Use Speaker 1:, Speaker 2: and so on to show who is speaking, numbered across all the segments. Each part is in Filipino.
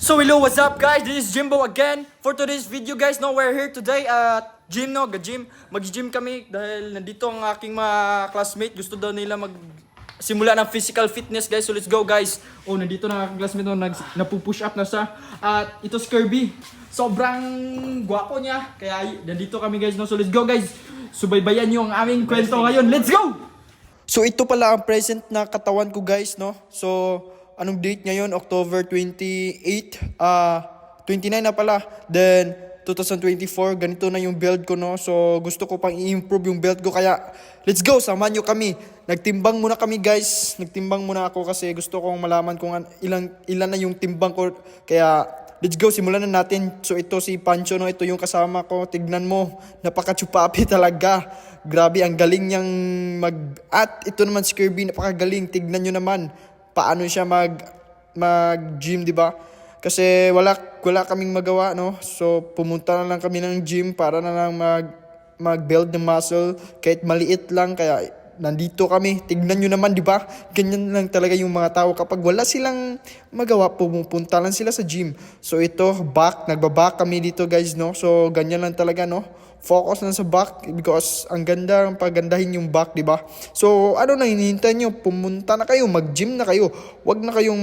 Speaker 1: So hello, what's up guys? This is Jimbo again. For today's video guys, no, we're here today at gym, no, gym. Mag-gym kami dahil nandito ang aking mga classmate. Gusto daw nila simula ng physical fitness guys. So let's go guys. Oh, nandito na ang classmate, no, napupush up na siya. At ito si Kirby. Sobrang gwapo niya. Kaya nandito kami guys, no. So let's go guys. Subaybayan niyo ang aming kwento ngayon. Let's go! So ito pala ang present na katawan ko guys, no. So anong date ngayon? October 28, 29 na pala. Then 2024, ganito na yung build ko, no. So gusto ko pang i-improve yung build ko, kaya let's go, samahan nyo kami. Nagtimbang muna kami guys. Nagtimbang muna ako kasi gusto kong malaman kung ilan na yung timbang ko. Kaya let's go, simulan na natin. So ito si Pancho, no. Ito yung kasama ko. Tignan mo, napaka-chupapi talaga. Grabe, ang galing niyang At ito naman si Kirby, napakagaling. Tignan nyo naman paano siya mag-gym, di ba? Kasi wala kaming magawa, no? So pumunta na lang kami ng gym para na lang mag-build ng muscle kahit maliit lang. Kaya nandito kami. Tignan nyo naman, di ba? Ganyan lang talaga yung mga tao. Kapag wala silang magawa, pumunta lang sila sa gym. So ito, nagbaback kami dito guys, no? So ganyan lang talaga, no? Focus na sa back because ang ganda, pagandahin yung back, di ba? So ano na hinihintay nyo? Pumunta na kayo, mag-gym na kayo. Wag na kayong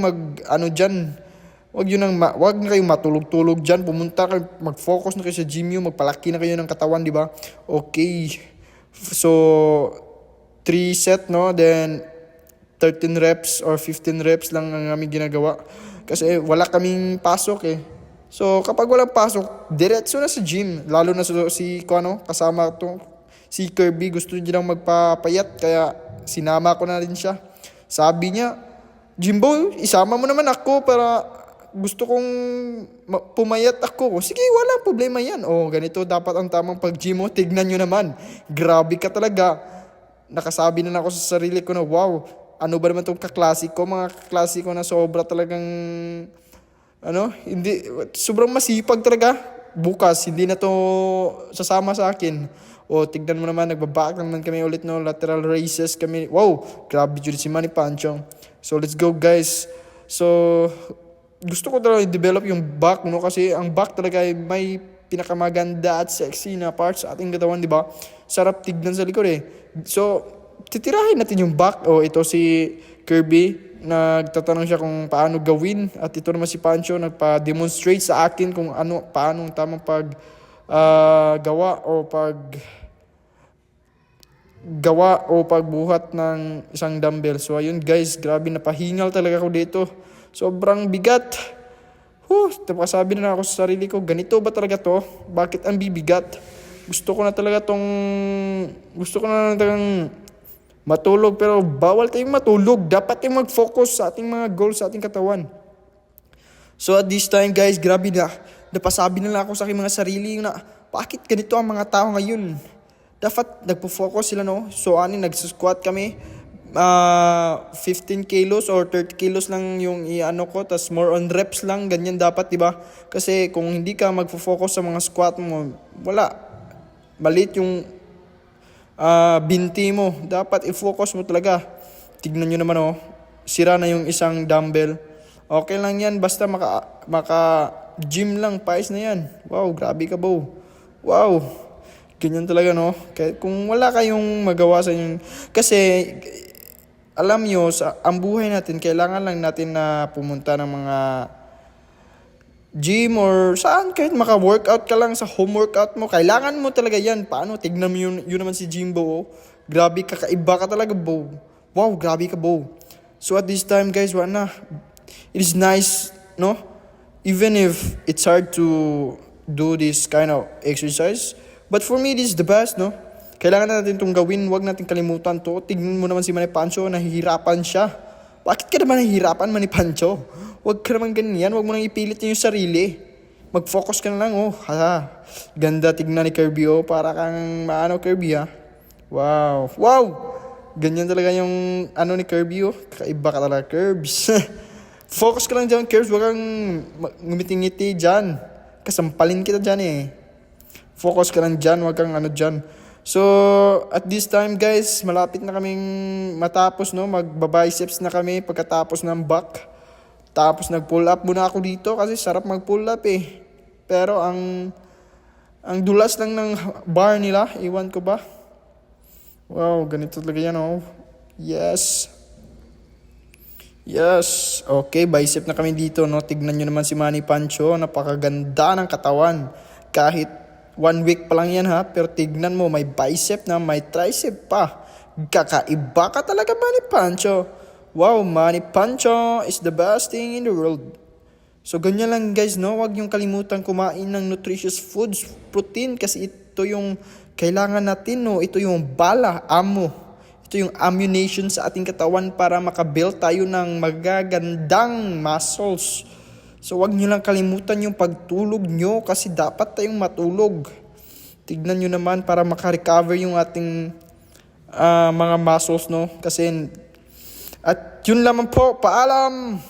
Speaker 1: wag na kayong matulog-tulog dyan. Pumunta kayo, mag-focus na kayo sa gym nyo, magpalaki na kayo ng katawan, di ba? Okay. So 3 set, no? Then 13 reps or 15 reps lang ang aming ginagawa. Kasi wala kaming pasok eh. So kapag walang pasok, diretso na sa gym. Lalo na kasama to, si Kirby, gusto niya lang magpapayat, kaya sinama ko na rin siya. Sabi niya, Jimbo, isama mo naman ako para gusto kong pumayat ako. Sige, walang problema yan. Oh, ganito dapat ang tamang pag-gym mo. Tignan nyo naman. Grabe ka talaga. Nakasabi na ako sa sarili ko na, wow, ano ba naman itong kaklasiko? Mga kaklasiko na sobra talagang hindi, sobrang masipag talaga. Bukas, hindi na to sasama sa akin. O, tignan mo naman, nagbaback naman kami ulit, no? Lateral raises kami. Wow, grabe yun si Manny Pancho. So, let's go, guys. So, gusto ko talaga i-develop yung back, no? Kasi ang back talaga ay may pinakamaganda at sexy na parts sa ating katawan, di ba? Sarap tignan sa likod, eh. So, titirahin natin yung back. O, ito si Kirby. Nagtatanong siya kung paano gawin, at ito naman si Pancho nagpa-demonstrate sa akin kung paano ang tamang gawa o pagbuhat ng isang dumbbell. So ayun guys, grabe, napahingal talaga ako dito. Sobrang bigat. Sabi na ako sa sarili ko, ganito ba talaga to? Bakit ang bibigat? Gusto ko na talagang matulog, pero bawal tayong matulog. Dapat tayong mag-focus sa ating mga goals, sa ating katawan. So at this time guys, grabe na. Napasabi na lang ako sa aking mga sarili na, bakit ganito ang mga tao ngayon? Dapat nagpo-focus sila, no? So nag-squat kami. 15 kilos or 30 kilos lang yung ko. Tas more on reps lang. Ganyan dapat, diba? Kasi kung hindi ka magpo-focus sa mga squat mo, wala. Malit yung binti mo. Dapat i-focus mo talaga. Tignan nyo naman, oh. Sira na yung isang dumbbell. Okay lang yan. Basta maka-gym lang. Pais na yan. Wow, grabe ka, bo. Wow. Ganyan talaga, no? Kaya kung wala kayong magawa sa inyong... Kasi, alam nyo, ang buhay natin, kailangan lang natin na pumunta ng mga gym or saan, kahit maka-workout ka lang sa home workout mo, kailangan mo talaga yan. Paano? Tignan mo yun naman si Jimbo, oh. Grabe, kakaiba ka talaga, bo. Wow, grabe ka, bo. So at this time guys, it is nice, no? Even if it's hard to do this kind of exercise, but for me, this is the best, no? Kailangan natin itong gawin, wag natin kalimutan to. Tignan mo naman si Manny Pancho, nahihirapan siya. Bakit ka naman nahihirapan, Manny Pancho? Huwag ka naman ganyan. Huwag mo nang ipilit yung sarili. Mag-focus ka na lang, oh. Ganda tignan ni Kirby, oh. Para kang Kirby, ha. Wow. Wow! Ganyan talaga yung ni Kirby, oh. Kakaiba ka talaga, Kirbs. Focus ka lang dyan, Kirbs. Huwag kang ngumiti-ngiti dyan. Kasampalin kita dyan, eh. Focus ka lang dyan. Huwag kang dyan. So, at this time guys, malapit na kaming matapos, no? Magbabiceps na kami pagkatapos ng back.
Speaker 2: Tapos nag-pull up muna ako dito kasi sarap mag-pull up eh. Pero ang dulas lang ng bar nila, iwan ko ba? Wow, ganito talaga yan oh. Yes. Yes. Okay, bicep na kami dito no. Tignan nyo naman si Manny Pancho, napakaganda ng katawan. Kahit 1 week pa lang yan ha, pero tignan mo, may bicep na, may tricep pa. Kakaiba ka talaga, Manny Pancho. Wow, Manny Pancho is the best thing in the world. So ganyan lang guys no, huwag yung kalimutan kumain ng nutritious foods, protein kasi ito yung kailangan natin no, ito yung bala, amo. Ito yung ammunition sa ating katawan para makabuild tayo ng magagandang muscles. So wag nyo lang kalimutan yung pagtulog nyo kasi dapat tayong matulog. Tignan nyo naman para makarecover yung ating mga muscles no. Kasi at yun lamang po, paalam!